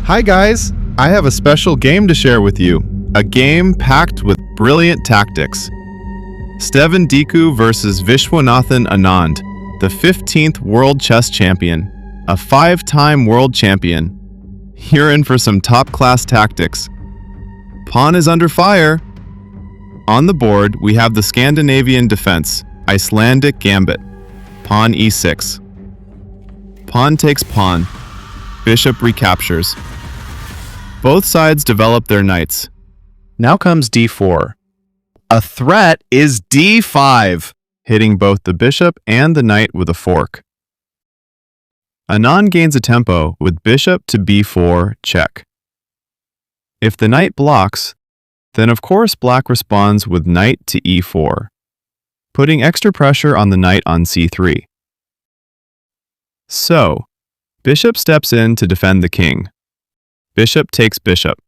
Hi guys! I have a special game to share with you. A game packed with brilliant tactics. Stefan Dicu versus Viswanathan Anand, the 15th World Chess Champion, a 5-time World Champion. You're in for some top-class tactics. Pawn is under fire. On the board, we have the Scandinavian Defense, Icelandic Gambit. Pawn e6. Pawn takes pawn. Bishop recaptures. Both sides develop their knights. Now comes d4. A threat is d5, hitting both the bishop and the knight with a fork. Anand gains a tempo with bishop to b4 check. If the knight blocks, then of course black responds with knight to e4, putting extra pressure on the knight on c3. So, bishop steps in to defend the king. Bishop takes bishop.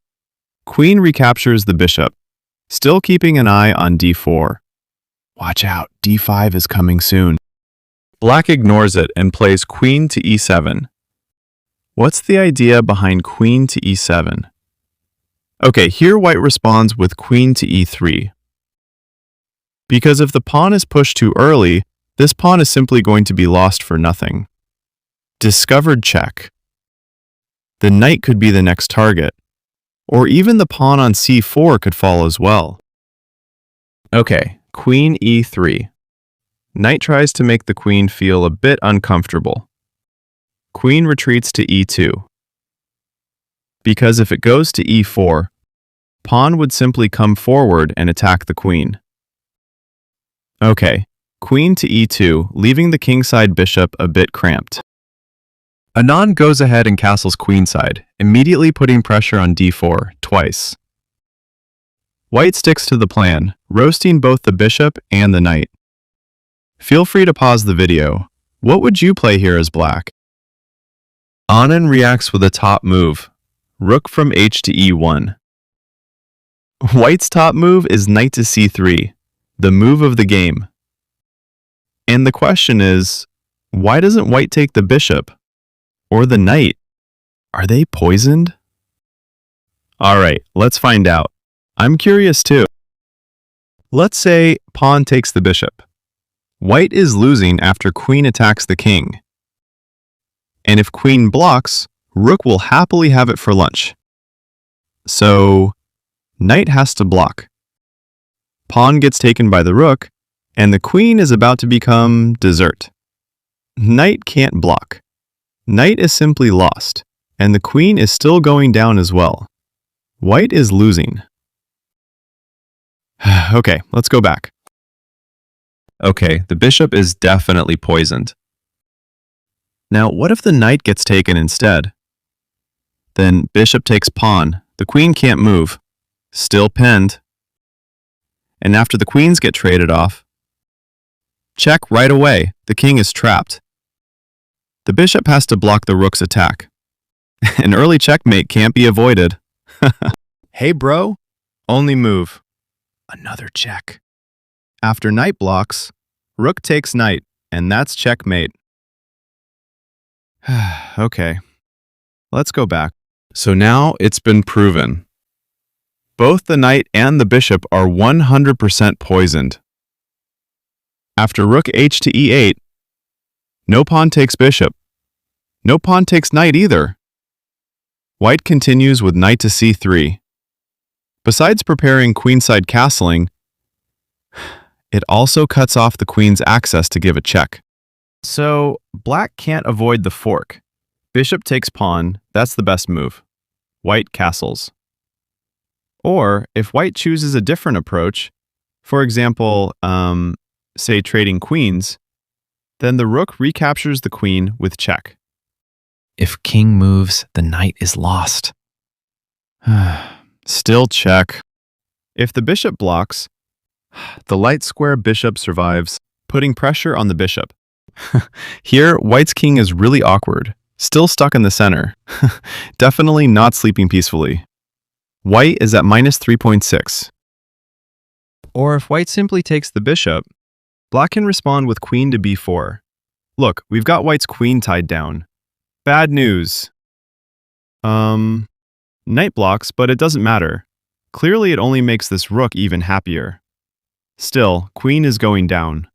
Queen recaptures the bishop, still keeping an eye on d4. Watch out, d5 is coming soon. Black ignores it and plays queen to e7. What's the idea behind queen to e7? Okay, here white responds with queen to e3. Because if the pawn is pushed too early, this pawn is simply going to be lost for nothing. Discovered check. The knight could be the next target, or even the pawn on c4 could fall as well. Okay, queen e3. Knight tries to make the queen feel a bit uncomfortable. Queen retreats to e2. Because if it goes to e4, pawn would simply come forward and attack the queen. Okay, queen to e2, leaving the kingside bishop a bit cramped. Anand goes ahead and castles queenside, immediately putting pressure on d4 twice. White sticks to the plan, roasting both the bishop and the knight. Feel free to pause the video. What would you play here as black? Anand reacts with a top move, rook from h to e1. White's top move is knight to c3, the move of the game. And the question is, why doesn't white take the bishop? Or the knight? Are they poisoned? Alright, let's find out. I'm curious too. Let's say pawn takes the bishop. White is losing after queen attacks the king. And if queen blocks, rook will happily have it for lunch. So, knight has to block. Pawn gets taken by the rook, and the queen is about to become dessert. Knight can't block. Knight is simply lost, and the queen is still going down as well. White is losing. Okay, let's go back. Okay, the bishop is definitely poisoned. Now, what if the knight gets taken instead? Then bishop takes pawn. The queen can't move. Still pinned. And after the queens get traded off, check right away. The king is trapped. The bishop has to block the rook's attack. An early checkmate can't be avoided. Hey bro, only move. Another check. After knight blocks, rook takes knight, and that's checkmate. Okay, let's go back. So now it's been proven. Both the knight and the bishop are 100% poisoned. After rook h to e8, no pawn takes bishop. No pawn takes knight either. White continues with knight to c3. Besides preparing queenside castling, it also cuts off the queen's access to give a check. So, black can't avoid the fork. Bishop takes pawn, that's the best move. White castles. Or, if white chooses a different approach, for example, say trading queens, then the rook recaptures the queen with check. If king moves, the knight is lost. Still check. If the bishop blocks, the light square bishop survives, putting pressure on the bishop. Here, white's king is really awkward, still stuck in the center. Definitely not sleeping peacefully. White is at minus 3.6. Or if white simply takes the bishop, black can respond with queen to b4. Look, we've got white's queen tied down. Bad news. Knight blocks, but it doesn't matter. Clearly it only makes this rook even happier. Still, queen is going down.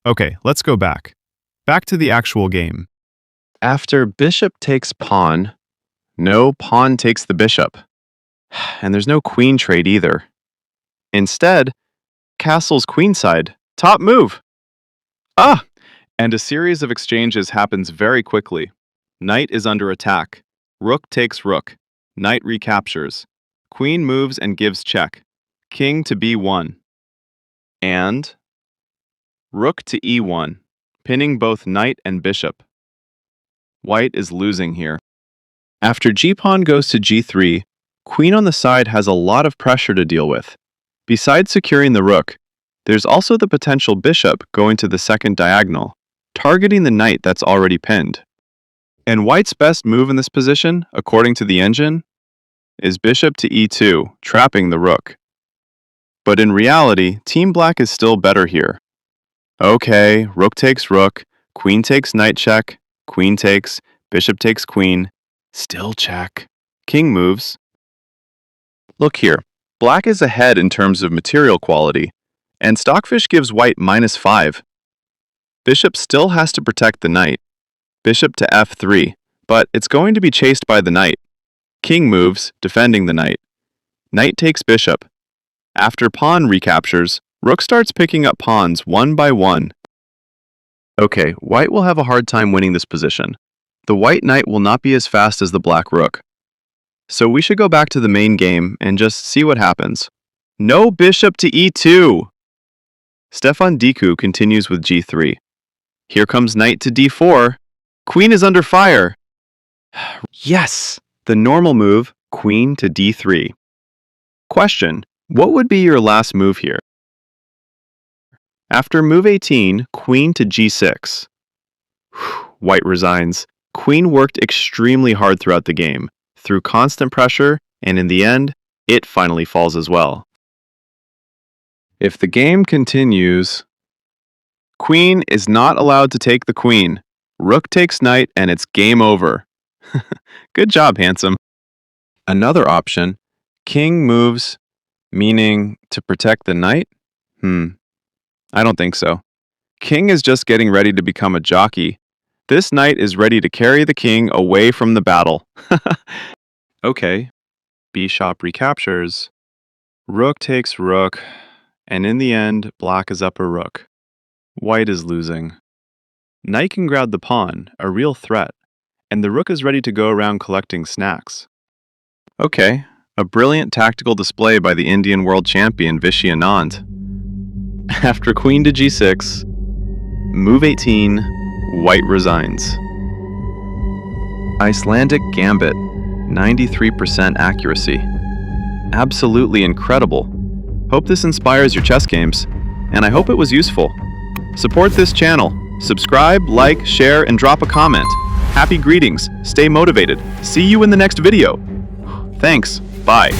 Okay, let's go back. Back to the actual game. After bishop takes pawn, no pawn takes the bishop. And there's no queen trade either. Instead, castle's queenside. Top move! Ah! And a series of exchanges happens very quickly. Knight is under attack. Rook takes rook. Knight recaptures. Queen moves and gives check. King to b1. And rook to e1, pinning both knight and bishop. White is losing here. After g-pawn goes to g3, queen on the side has a lot of pressure to deal with. Besides securing the rook, there's also the potential bishop going to the second diagonal, targeting the knight that's already pinned. And white's best move in this position, according to the engine, is bishop to e2, trapping the rook. But in reality, Team Black is still better here. Okay, rook takes rook, queen takes knight check, queen takes, bishop takes queen, still check. King moves. Look here, black is ahead in terms of material quality, and Stockfish gives white -5. Bishop still has to protect the knight. Bishop to f3, but it's going to be chased by the knight. King moves, defending the knight. Knight takes bishop. After pawn recaptures, rook starts picking up pawns one by one. Okay, white will have a hard time winning this position. The white knight will not be as fast as the black rook. So we should go back to the main game and just see what happens. No bishop to e2! Stefan Dicu continues with g3. Here comes knight to d4. Queen is under fire! Yes! The normal move, queen to d3. Question: what would be your last move here? After move 18, queen to g6. White resigns. Queen worked extremely hard throughout the game, through constant pressure, and in the end, it finally falls as well. If the game continues, queen is not allowed to take the queen. Rook takes knight, and it's game over. Good job, handsome. Another option, king moves, meaning to protect the knight? I don't think so. King is just getting ready to become a jockey. This knight is ready to carry the king away from the battle. Okay, bishop recaptures. Rook takes rook, and in the end, black is up a rook. White is losing. Knight can grab the pawn, a real threat, and the rook is ready to go around collecting snacks. Okay, a brilliant tactical display by the Indian world champion Viswanathan Anand. After queen to g6, move 18, white resigns. Icelandic Gambit, 93% accuracy. Absolutely incredible. Hope this inspires your chess games, and I hope it was useful. Support this channel. Subscribe, like, share, and drop a comment. Happy greetings. Stay motivated. See you in the next video. Thanks. Bye.